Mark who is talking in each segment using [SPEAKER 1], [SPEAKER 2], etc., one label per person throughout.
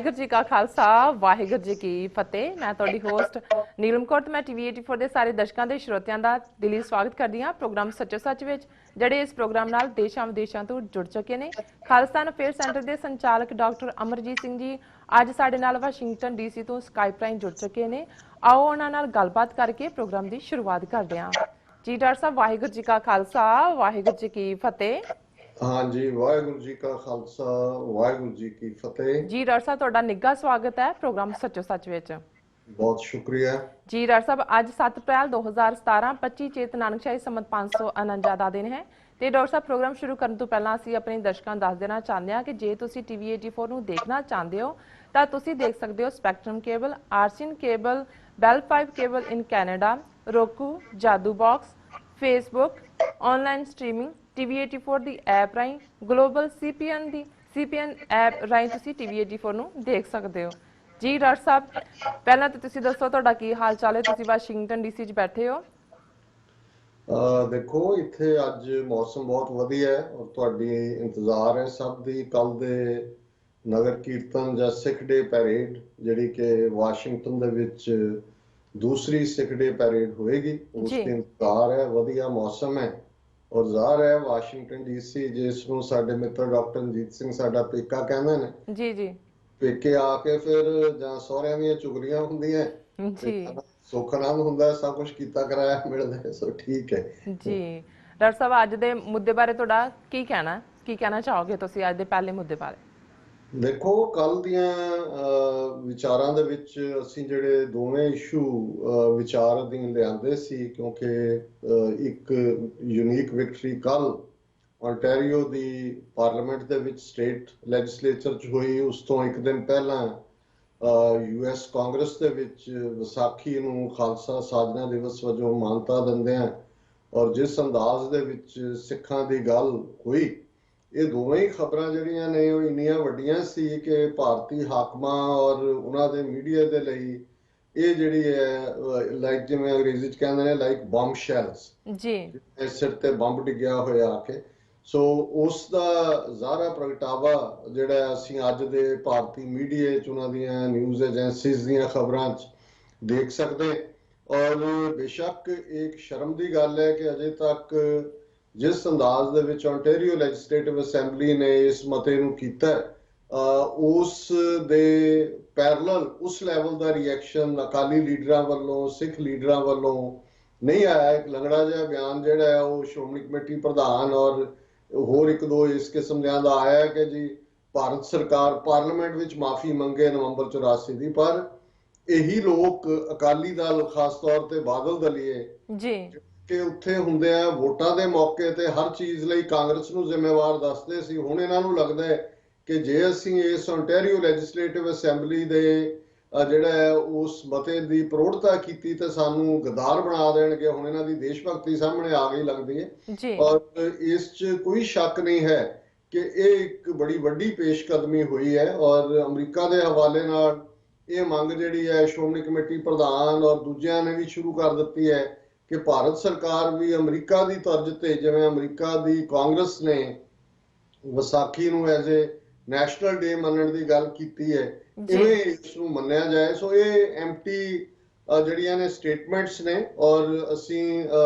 [SPEAKER 1] ਵਾਹਿਗੁਰੂ ਜੀ ਕਾ ਖਾਲਸਾ ਵਾਹਿਗੁਰੂ ਜੀ ਕੀ ਫਤਿਹ। ਮੈਂ ਤੁਹਾਡੀ ਹੋਸਟ ਨੀਲਮ ਕੌਰ ਤੇ ਮੈਂ ਟੀਵੀ 84 ਦੇ ਸਾਰੇ ਦਰਸ਼ਕਾਂ ਦੇ ਸਰੋਤਿਆਂ ਦਾ ਦਿਲੀ ਸਵਾਗਤ ਕਰਦੀ ਹਾਂ ਪ੍ਰੋਗਰਾਮ ਸੱਚੋ ਸੱਚ ਵਿੱਚ, ਜਿਹੜੇ ਇਸ ਪ੍ਰੋਗਰਾਮ ਨਾਲ ਦੇਸ਼ਾਂ ਵਿਦੇਸ਼ਾਂ ਤੋਂ ਜੁੜ ਚੁੱਕੇ ਨੇ। ਖਾਲਿਸਤਾਨ ਅਫੇਅਰ ਸੈਂਟਰ ਦੇ ਸੰਚਾਲਕ ਡਾਕਟਰ ਅਮਰਜੀਤ ਸਿੰਘ ਜੀ ਅੱਜ ਸਾਡੇ ਨਾਲ ਵਾਸ਼ਿੰਗਟਨ ਡੀਸੀ ਤੋਂ ਸਕਾਈਪ ਰਾਹੀਂ ਜੁੜ ਚੁੱਕੇ ਨੇ। ਆਓ ਉਹਨਾਂ ਨਾਲ ਗੱਲਬਾਤ ਕਰਕੇ ਪ੍ਰੋਗਰਾਮ ਦੀ ਸ਼ੁਰੂਆਤ ਕਰਦੇ ਹਾਂ। ਜੀ ਡਾਕਟਰ ਸਾਹਿਬ, ਵਾਹਿਗੁਰੂ ਜੀ ਕਾ ਖਾਲਸਾ ਵਾਹਿਗੁਰੂ ਜੀ ਕੀ ਫਤਿਹ।
[SPEAKER 2] हाँ जी, वाहिगुरु जी का खालसा वाहिगुरु जी की फतेह।
[SPEAKER 1] जी डॉक्टर साहब, ਤੁਹਾਡਾ ਨਿੱਘਾ ਸਵਾਗਤ ਹੈ ਪ੍ਰੋਗਰਾਮ ਸੱਚੋ ਸੱਚ ਵਿੱਚ।
[SPEAKER 2] बहुत शुक्रिया
[SPEAKER 1] जी डॉक्टर साहब, ਅੱਜ 7 ਅਪ੍ਰੈਲ 2017 25 ਚੇਤ ਨਾਨਕਸ਼ਾਹੀ ਸੰਮਤ 549 ਦਾ ਦਿਨ ਹੈ ਤੇ ਡਾਕਟਰ ਸਾਹਿਬ ਪ੍ਰੋਗਰਾਮ ਸ਼ੁਰੂ ਕਰਨ ਤੋਂ ਪਹਿਲਾਂ ਅਸੀਂ ਆਪਣੇ ਦਰਸ਼ਕਾਂ ਨੂੰ ਦੱਸ ਦੇਣਾ ਚਾਹੁੰਦੇ ਹਾਂ ਕਿ ਜੇ ਤੁਸੀਂ ਟੀਵੀ 84 ਨੂੰ ਦੇਖਣਾ ਚਾਹੁੰਦੇ ਹੋ ਤਾਂ ਤੁਸੀਂ ਦੇਖ ਸਕਦੇ ਹੋ spectrum cable, RCN cable, bell 5 cable in Canada, roku, Jadoo box, Facebook, online streaming, TV 84 ਦੀ ਐਪ ਰਾਹੀਂ, ਗਲੋਬਲ ਸੀਪੀਐਨ ਐਪ ਰਾਹੀਂ ਤੁਸੀਂ ਟੀਵੀ 84 ਨੂੰ ਦੇਖ ਸਕਦੇ ਹੋ। ਜੀ ਡਾਕਟਰ ਸਾਹਿਬ, ਪਹਿਲਾਂ ਤਾਂ ਤੁਸੀਂ ਦੱਸੋ ਤੁਹਾਡਾ ਕੀ ਹਾਲ ਚਾਲ ਹੈ? ਤੁਸੀਂ ਵਾਸ਼ਿੰਗਟਨ ਡੀਸੀ 'ਚ ਬੈਠੇ ਹੋ।
[SPEAKER 2] देखो इत्थे अज मौसम बहुत वधिया है और तुहाडी इंतजार है सब दी कल दे नगर कीर्तन जां सिख डे पैरेड जिहड़ी कि वाशिंगटन दे विच दूसरी सिख डे पैरेड होएगी, उस दी इंतजार है। वधिया मौसम है और ज़ाहिर है वाशिंगटन डीसी जिसनूं साडे मित्र डॉक्टर रंजीत सिंह साडा पेका कहंदे ने,
[SPEAKER 1] जी जी,
[SPEAKER 2] पेके आके फिर जां सहुरिਆਂ ਦੀਆਂ ਚੁਗਲੀਆਂ ਹੁੰਦੀਆਂ
[SPEAKER 1] जी
[SPEAKER 2] ਸੁੱਖ ਆਨੰਦ ਹੁੰਦਾ, ਸਭ ਕੁਝ ਕੀਤਾ ਕਰਾਇਆ ਮਿਲਦਾ, ਸੋ ਠੀਕ ਹੈ
[SPEAKER 1] ਜੀ। ਡਾਕਟਰ ਸਾਹਿਬ, ਅੱਜ ਦੇ ਮੁੱਦੇ ਬਾਰੇ ਤੁਹਾਡਾ ਕੀ ਕਹਿਣਾ ਚਾਹੋਗੇ ਤੁਸੀਂ ਅੱਜ ਦੇ ਪਹਿਲੇ ਮੁੱਦੇ ਬਾਰੇ?
[SPEAKER 2] ਦੇਖੋ, ਕੱਲ ਦੀਆਂ ਵਿਚਾਰਾਂ ਦੇ ਵਿੱਚ ਅਸੀਂ ਜਿਹੜੇ ਦੋਵੇਂ ਇਸ਼ੂ ਵਿਚਾਰ ਅਧੀਨ ਲਿਆਂਦੇ ਸੀ, ਕਿਉਂਕਿ ਇੱਕ ਯੂਨੀਕ ਵਿਕਟਰੀ ਕੱਲ ontario ਦੀ ਪਾਰਲੀਮੈਂਟ ਦੇ ਵਿੱਚ ਸਟੇਟ ਲੈਜਿਸਲੇਚਰ 'ਚ ਹੋਈ। ਉਸ ਤੋਂ ਇੱਕ ਦਿਨ ਪਹਿਲਾਂ US ਕਾਂਗਰਸ ਦੇ ਵਿੱਚ ਵਿਸਾਖੀ ਨੂੰ ਖਾਲਸਾ ਸਾਜਨਾ ਦਿਵਸ ਵਜੋਂ ਮਾਨਤਾ ਦਿੰਦਿਆਂ ਔਰ ਜਿਸ ਅੰਦਾਜ਼ ਦੇ ਵਿੱਚ ਸਿੱਖਾਂ ਦੀ ਗੱਲ ਹੋਈ, ਇਹ ਦੋਵੇਂ ਹੀ ਖਬਰਾਂ ਜਿਹੜੀਆਂ ਨੇ ਉਹ ਇੰਨੀਆਂ ਵੱਡੀਆਂ ਸੀ ਕਿ ਭਾਰਤੀ ਹਾਕਮਾਂ ਔਰ ਉਹਨਾਂ ਦੇ ਮੀਡੀਆ ਦੇ ਲਈ ਇਹ ਜਿਹੜੀ ਹੈ ਲਾਈਕ ਜਿਵੇਂ ਅੰਗਰੇਜ਼ੀ 'ਚ ਕਹਿੰਦੇ ਨੇ ਲਾਈਕ ਬੰਬ ਸ਼ੈਲਸ ਜੀ, ਸਿਰ ਤੇ ਬੰਬ ਡਿੱਗਿਆ ਹੋਇਆ ਆ ਕੇ। ਸੋ ਉਸ ਦਾ ਜ਼ਾਹਰਾ ਪ੍ਰਗਟਾਵਾ ਜਿਹੜਾ ਅਸੀਂ ਅੱਜ ਦੇ ਭਾਰਤੀ ਮੀਡੀਆ 'ਚ ਉਹਨਾਂ ਦੀਆਂ ਨਿਊਜ਼ ਏਜੰਸੀਜ਼ ਦੀਆਂ ਖਬਰਾਂ 'ਚ ਦੇਖ ਸਕਦੇ। ਔਰ ਬੇਸ਼ੱਕ ਇੱਕ ਸ਼ਰਮ ਦੀ ਗੱਲ ਹੈ ਕਿ ਅਜੇ ਤੱਕ ਜਿਸ ਅੰਦਾਜ਼ ਦੇ ਵਿੱਚ ontario ਲੈਜਿਸਲੇਟਿਵ ਅਸੈਂਬਲੀ ਨੇ ਇਸ ਮਤੇ ਨੂੰ ਕੀਤਾ, ਉਸ ਦੇ ਪੈਰਲਲ ਉਸ ਲੈਵਲ ਦਾ ਰਿਐਕਸ਼ਨ ਅਕਾਲੀ ਲੀਡਰਾਂ ਵੱਲੋਂ, ਸਿੱਖ ਲੀਡਰਾਂ ਵੱਲੋਂ ਨਹੀਂ ਆਇਆ। ਇੱਕ ਲੰਗੜਾ ਜਿਹਾ ਬਿਆਨ ਜਿਹੜਾ ਹੈ ਉਹ ਸ਼੍ਰੋਮਣੀ ਕਮੇਟੀ ਪ੍ਰਧਾਨ ਔਰ ਹੋਰ ਇੱਕ ਦੋ ਇਸ ਕਿਸਮ ਦਿਆਂ ਦਾ ਆਇਆ ਕਿ ਜੀ ਭਾਰਤ ਸਰਕਾਰ ਪਾਰਲੀਮੈਂਟ ਵਿੱਚ ਮਾਫੀ ਮੰਗੇ ਨਵੰਬਰ 84 ਦੀ, ਪਰ ਇਹੀ ਲੋਕ ਅਕਾਲੀ ਦਲ ਖਾਸ ਤੌਰ ਤੇ ਬਾਦਲ ਦਲੀਏ ਜੀ ਕਿ ਉੱਥੇ ਹੁੰਦੇ ਆ ਵੋਟਾਂ ਦੇ ਮੌਕੇ ਤੇ ਹਰ ਚੀਜ਼ ਲਈ ਕਾਂਗਰਸ ਨੂੰ ਜ਼ਿੰਮੇਵਾਰ ਦੱਸਦੇ ਸੀ। ਹੁਣ ਇਹਨਾਂ ਨੂੰ ਲੱਗਦਾ ਹੈ ਕਿ ਜੇ ਅਸੀਂ ਇਸ ontario ਲੈਜਿਸਲੇਟਿਵ ਅਸੈਂਬਲੀ ਦੇ ਜਿਹੜਾ ਹੈ ਉਸ ਮਤੇ ਦੀ ਪ੍ਰੋੜਤਾ ਕੀਤੀ ਤੇ ਸਾਨੂੰ ਗਦਾਰ ਬਣਾ ਦੇਣਗੇ। ਹੁਣ ਇਹਨਾਂ ਦੀ ਦੇਸ਼ ਭਗਤੀ ਸਾਹਮਣੇ ਆ ਗਈ ਲੱਗਦੀ ਹੈ ਔਰ ਇਸ 'ਚ ਕੋਈ ਸ਼ੱਕ ਨਹੀਂ ਹੈ ਕਿ ਇਹ ਇੱਕ ਬੜੀ ਵੱਡੀ ਪੇਸ਼ਕਦਮੀ ਹੋਈ ਹੈ। ਔਰ ਅਮਰੀਕਾ ਦੇ ਹਵਾਲੇ ਨਾਲ ਇਹ ਮੰਗ ਜਿਹੜੀ ਹੈ ਸ਼੍ਰੋਮਣੀ ਕਮੇਟੀ ਪ੍ਰਧਾਨ ਔਰ ਦੂਜਿਆਂ ਨੇ ਵੀ ਸ਼ੁਰੂ ਕਰ ਦਿੱਤੀ ਹੈ ਕਿ ਭਾਰਤ ਸਰਕਾਰ ਵੀ ਅਮਰੀਕਾ ਦੀ ਤਰਜ਼ ਤੇ, ਜਿਵੇਂ ਅਮਰੀਕਾ ਦੀ ਕਾਂਗਰਸ ਨੇ ਵਿਸਾਖੀ ਨੂੰ ਐਜ਼ ਏ ਨੈਸ਼ਨਲ ਡੇ ਮੰਨਣ ਦੀ ਗੱਲ ਕੀਤੀ ਹੈ, ਇਵੇਂ ਇਸ ਨੂੰ ਮੰਨਿਆ ਜਾਏ। ਸੋ ਇਹ ਐਮਟੀ ਜਿਹੜੀਆਂ ਨੇ ਸਟੇਟਮੈਂਟਸ ਨੇ ਔਰ ਅਸੀਂ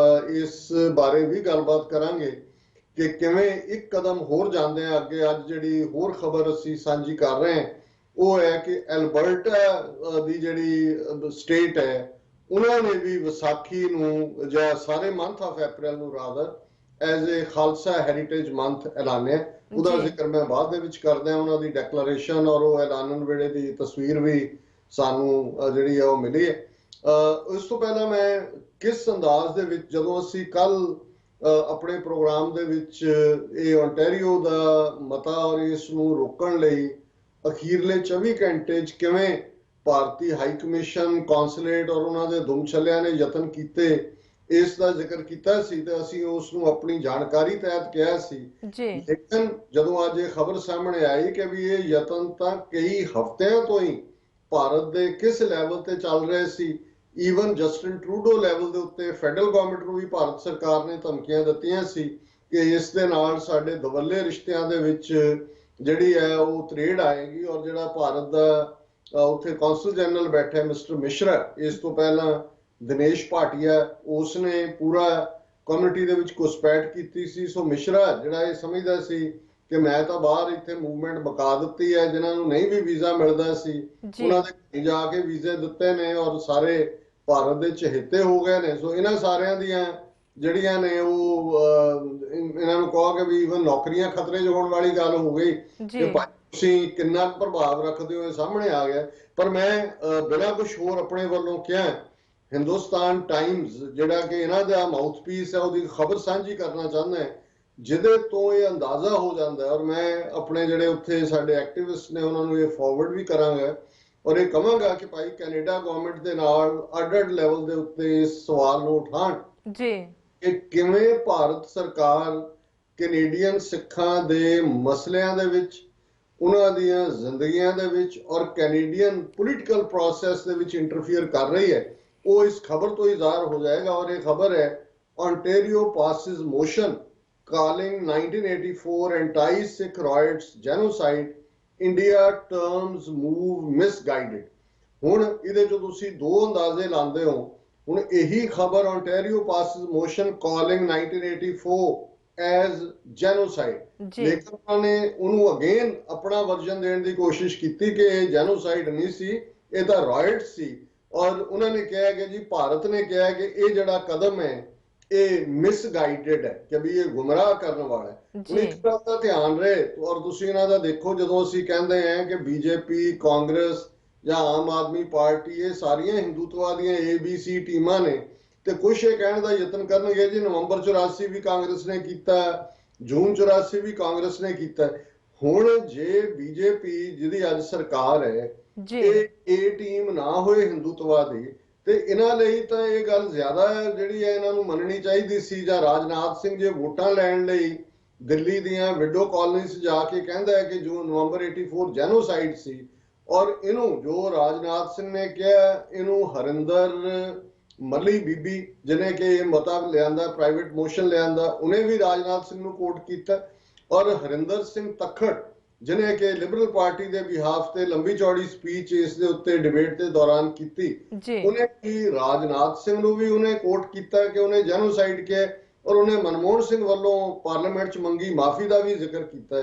[SPEAKER 2] ਇਸ ਬਾਰੇ ਵੀ ਗੱਲਬਾਤ ਕਰਾਂਗੇ ਕਿ ਕਿਵੇਂ ਇੱਕ ਕਦਮ ਹੋਰ ਜਾਂਦੇ ਆ ਅੱਗੇ। ਅੱਜ ਜਿਹੜੀ ਹੋਰ ਖਬਰ ਅਸੀਂ ਸਾਂਝੀ ਕਰ ਰਹੇ ਹਾਂ ਉਹ ਹੈ ਕਿ ਐਲਬਰਟਾ ਦੀ ਜਿਹੜੀ ਸਟੇਟ ਹੈ ਉਹਨਾਂ ਨੇ ਵੀ ਵਿਸਾਖੀ ਨੂੰ ਜਾਂ ਸਾਰੇ ਮੰਥ ਆਫ ਅਪ੍ਰੈਲ ਨੂੰ rather as a Khalsa heritage month ਐਲਾਨਿਆ। ਉਹਦਾ ਜ਼ਿਕਰ ਮੈਂ ਬਾਅਦ ਦੇ ਵਿੱਚ ਕਰਦਾ। ਉਹਨਾਂ ਦੀ ਡੈਕਲੇਰੇਸ਼ਨ ਔਰ ਉਹ ਐਲਾਨਣ ਵੇਲੇ ਦੀ ਤਸਵੀਰ ਵੀ ਸਾਨੂੰ ਜਿਹੜੀ ਹੈ ਉਹ ਮਿਲੀ ਹੈ। ਇਸ ਤੋਂ ਪਹਿਲਾਂ ਮੈਂ ਕਿਸ ਅੰਦਾਜ਼ ਦੇ ਵਿੱਚ ਜਦੋਂ ਅਸੀਂ ਕੱਲ ਆਪਣੇ ਪ੍ਰੋਗਰਾਮ ਦੇ ਵਿੱਚ ਇਹ ontario ਦਾ ਮਤਾ ਔਰ ਇਸ ਨੂੰ ਰੋਕਣ ਲਈ ਅਖੀਰਲੇ 24 ਘੰਟੇ 'ਚ ਕਿਵੇਂ ਭਾਰਤੀ ਹਾਈ ਕਮਿਸ਼ਨ, ਕੌਂਸਲੇਟ ਔਰ ਉਹਨਾਂ ਦੇ ਦੁਮਛੱਲਿਆਂ ਨੇ ਯਤਨ ਕੀਤੇ, ਇਸ ਦਾ ਜ਼ਿਕਰ ਕੀਤਾ ਸੀ ਤੇ ਅਸੀਂ ਉਸ ਨੂੰ ਆਪਣੀ ਜਾਣਕਾਰੀ ਤਹਿਤ ਕਿਹਾ ਸੀ। ਲੇਕਿਨ ਜਦੋਂ ਅੱਜ ਇਹ ਖਬਰ ਸਾਹਮਣੇ ਆਈ ਕਿ ਵੀ ਇਹ ਯਤਨ ਤਾਂ ਕਈ ਹਫ਼ਤਿਆਂ ਤੋਂ ਹੀ ਭਾਰਤ ਦੇ ਕਿਸ ਲੈਵਲ ਤੇ ਚੱਲ ਰਹੇ ਸੀ, ਈਵਨ ਜਸਟਿਨ ਟਰੂਡੋ ਲੈਵਲ ਦੇ ਉੱਤੇ ਫੈਡਰਲ ਗਵਰਨਮੈਂਟ ਨੂੰ ਵੀ ਭਾਰਤ ਸਰਕਾਰ ਨੇ ਧਮਕੀਆਂ ਦਿੱਤੀਆਂ ਸੀ ਕਿ ਇਸ ਦੇ ਨਾਲ ਸਾਡੇ ਦਵੱਲੇ ਰਿਸ਼ਤਿਆਂ ਦੇ ਵਿੱਚ ਜਿਹੜੀ ਹੈ ਉਹ ਤਰੇੜ ਆਏਗੀ। ਔਰ ਜਿਹੜਾ ਭਾਰਤ ਦਾ ਉੱਥੇ ਕੌਂਸਲ ਜਨਰਲ ਬੈਠਾ ਮਿਸਟਰ ਮਿਸ਼ਰਾ, ਇਸ ਤੋਂ ਪਹਿਲਾਂ ਦਿਨੇਸ਼ ਭਾਟੀਆ, ਉਸਨੇ ਪੂਰਾ ਕਮਿਊਨਿਟੀ ਦੇ ਵਿੱਚ ਘੁਸਪੈਠ ਕੀਤੀ ਸੀ। ਸੋ ਮਿਸ਼ਰਾ ਜਿਹੜਾ ਇਹ ਸਮਝਦਾ ਸੀ ਕਿ ਮੈਂ ਤਾਂ ਬਾਹਰ ਇੱਥੇ ਮੂਵਮੈਂਟ ਬਕਾ ਦਿੱਤੀ ਹੈ, ਜਿਨ੍ਹਾਂ ਨੂੰ ਨਹੀਂ ਵੀ ਵੀਜ਼ਾ ਮਿਲਦਾ ਸੀ ਉਹਨਾਂ ਦੇ ਜਾ ਕੇ ਵੀਜ਼ੇ ਦਿੱਤੇ ਨੇ ਔਰ ਸਾਰੇ ਭਾਰਤ ਦੇ ਚਹੇਤੇ ਹੋ ਗਏ ਨੇ। ਸੋ ਇਹਨਾਂ ਸਾਰਿਆਂ ਦੀਆਂ ਜਿਹੜੀਆਂ ਨੇ ਉਹ ਇਹਨਾਂ ਨੂੰ ਕਹੋ ਕਿ ਵੀ ਇਵਨ ਨੌਕਰੀਆਂ ਖਤਰੇ 'ਚ ਹੋਣ ਵਾਲੀ ਗੱਲ ਹੋ ਗਈ ਕਿ ਤੁਸੀਂ ਕਿੰਨਾ ਪ੍ਰਭਾਵ ਰੱਖਦੇ ਹੋ, ਇਹ ਸਾਹਮਣੇ ਆ ਗਿਆ। ਪਰ ਮੈਂ ਬਿਨਾਂ ਕੁਝ ਹੋਰ ਆਪਣੇ ਵੱਲੋਂ ਕਿਹਾ, ਹਿੰਦੁਸਤਾਨ ਟਾਈਮਜ਼ ਜਿਹੜਾ ਕਿ ਇਹਨਾਂ ਦਾ ਮਾਊਥਪੀਸ ਹੈ, ਉਹਦੀ ਖਬਰ ਸਾਂਝੀ ਕਰਨਾ ਚਾਹੁੰਦਾ ਹੈ ਜਿਹਦੇ ਤੋਂ ਇਹ ਅੰਦਾਜ਼ਾ ਹੋ ਜਾਂਦਾ ਹੈ। ਔਰ ਮੈਂ ਆਪਣੇ ਜਿਹੜੇ ਉੱਥੇ ਸਾਡੇ ਐਕਟਿਵਿਸਟ ਨੇ ਉਹਨਾਂ ਨੂੰ ਇਹ ਫਾਰਵਰਡ ਵੀ ਕਰਾਂਗਾ ਔਰ ਇਹ ਕਹਾਂਗਾ ਕਿ ਭਾਈ ਕੈਨੇਡਾ ਗਵਰਨਮੈਂਟ ਦੇ ਨਾਲ ਅੱਡ-ਅੱਡ ਲੈਵਲ ਦੇ ਉੱਤੇ ਇਸ ਸਵਾਲ ਨੂੰ ਉਠਾਉਣ
[SPEAKER 1] ਜੀ
[SPEAKER 2] ਕਿ ਕਿਵੇਂ ਭਾਰਤ ਸਰਕਾਰ ਕੈਨੇਡੀਅਨ ਸਿੱਖਾਂ ਦੇ ਮਸਲਿਆਂ ਦੇ ਵਿੱਚ, ਉਹਨਾਂ ਦੀਆਂ ਜ਼ਿੰਦਗੀਆਂ ਦੇ ਵਿੱਚ ਔਰ ਕੈਨੇਡੀਅਨ ਪੋਲੀਟੀਕਲ ਪ੍ਰੋਸੈਸ ਦੇ ਵਿੱਚ ਇੰਟਰਫੀਅਰ ਕਰ ਰਹੀ ਹੈ, ਉਹ ਇਸ ਖਬਰ ਤੋਂ ਹੀ ਜ਼ਾਹਰ ਹੋ ਜਾਏਗਾ। ਔਰ ਇਹ ਖਬਰ ਹੈ Ontario passes motion calling 1984 anti-Sikh riots genocide, India terms move misguided। ਹੁਣ ਇਹਦੇ ਚੋਂ ਤੁਸੀਂ ਦੋ ਅੰਦਾਜ਼ੇ ਲਾਉਂਦੇ ਹੋ। ਹੁਣ ਇਹੀ ਖਬਰ Ontario passes motion calling 1984 as genocide, ਲੇਕਿਨ ਉਹਨਾਂ ਨੇ ਉਹਨੂੰ ਅਗੇਨ ਆਪਣਾ ਵਰਜਨ ਦੇਣ ਦੀ ਕੋਸ਼ਿਸ਼ ਕੀਤੀ ਕਿ ਇਹ ਜੈਨੋਸਾਈਡ ਨਹੀਂ ਸੀ, ਇਹ ਤਾਂ ਰਾਇਟ ਸੀ। ਔਰ ਉਹਨਾਂ ਨੇ ਕਿਹਾ ਕਿ ਜੀ ਭਾਰਤ ਨੇ ਕਿਹਾ ਕਿ ਇਹ ਜਿਹੜਾ ਕਦਮ ਹੈ ਇਹ ਮਿਸਗਾਈਡਡ ਹੈ, ਕਿ ਵੀ ਇਹ ਗੁੰਮਰਾਹ ਕਰਨ ਵਾਲਾ ਹੈ। ਹੁਣ ਇੱਕ ਗੱਲ ਦਾ ਧਿਆਨ ਰਹੇ ਔਰ ਤੁਸੀਂ ਇਹਨਾਂ ਦਾ ਦੇਖੋ, ਜਦੋਂ ਅਸੀਂ ਕਹਿੰਦੇ ਹਾਂ ਕਿ ਬੀਜੇਪੀ, ਕਾਂਗਰਸ ਜਾਂ ਆਮ ਆਦਮੀ ਪਾਰਟੀ ਇਹ ਸਾਰੀਆਂ ਹਿੰਦੂਤਵਾ ਦੀਆਂ ABC ਟੀਮਾਂ ਨੇ, ਤੇ ਕੁਛ ਇਹ ਕਹਿਣ ਦਾ ਯਤਨ ਕਰਨਗੇ ਜੀ ਨਵੰਬਰ 84 ਵੀ ਕਾਂਗਰਸ ਨੇ ਕੀਤਾ, ਜੂਨ 84 ਵੀ ਕਾਂਗਰਸ ਨੇ ਕੀਤਾ। ਹੁਣ ਜੇ ਬੀਜੇਪੀ ਜਿਹਦੀ ਅੱਜ ਸਰਕਾਰ ਹੈ ਇਹ ਟੀਮ ਨਾ ਹੋਏ ਹਿੰਦੂਤਵਾ ਦੀ, ਤੇ ਇਹਨਾਂ ਲਈ ਤਾਂ ਇਹ ਗੱਲ ਜ਼ਿਆਦਾ ਜਿਹੜੀ ਹੈ ਇਹਨਾਂ ਨੂੰ ਮੰਨਣੀ ਚਾਹੀਦੀ ਸੀ। ਜਾਂ ਰਾਜਨਾਥ ਸਿੰਘ ਜੇ ਵੋਟਾਂ ਲੈਣ ਲਈ ਦਿੱਲੀ ਦੀਆਂ ਵਿਡੋ ਕਾਲਨੀਜ਼ ਜਾ ਕੇ ਕਹਿੰਦਾ ਹੈ ਕਿ ਜੋ ਨਵੰਬਰ 84 ਜੈਨੋਸਾਈਡ ਸੀ, ਔਰ ਇਹਨੂੰ ਜੋ ਰਾਜਨਾਥ ਸਿੰਘ ਨੇ ਕਿਹਾ, ਇਹਨੂੰ ਹਰਿੰਦਰ ਮੱਲੀ ਬੀਬੀ ਜਿਹਨੇ ਕਿ ਇਹ ਮਤਾ ਲਿਆਂਦਾ, ਪ੍ਰਾਈਵੇਟ ਮੋਸ਼ਨ ਲਿਆਂਦਾ, ਉਹਨੇ ਵੀ ਰਾਜਨਾਥ ਸਿੰਘ ਨੂੰ ਕੋਟ ਕੀਤਾ। ਔਰ ਹਰਿੰਦਰ ਸਿੰਘ ਤੱਖੜ ਜਿਹਨੇ ਕਿ ਲਿਬਰਲ ਪਾਰਟੀ ਦੇ ਬਿਹਾਫ ਤੇ ਲੰਬੀ ਚੌੜੀ ਸਪੀਚ ਇਸ ਦੇ ਉੱਤੇ ਡਿਬੇਟ ਦੇ ਦੌਰਾਨ ਕੀਤੀ, ਉਹਨੇ ਵੀ ਰਾਜਨਾਥ ਸਿੰਘ ਨੂੰ ਵੀ ਉਹਨੇ ਕੋਟ ਕੀਤਾ ਕਿ ਉਹਨੇ ਜੈਨੋਸਾਈਡ ਕਿਹਾ। ਔਰ ਉਹਨੇ ਮਨਮੋਹਨ ਸਿੰਘ ਵੱਲੋਂ ਪਾਰਲੀਮੈਂਟ 'ਚ ਮੰਗੀ ਮਾਫੀ ਦਾ ਵੀ ਜ਼ਿਕਰ ਕੀਤਾ।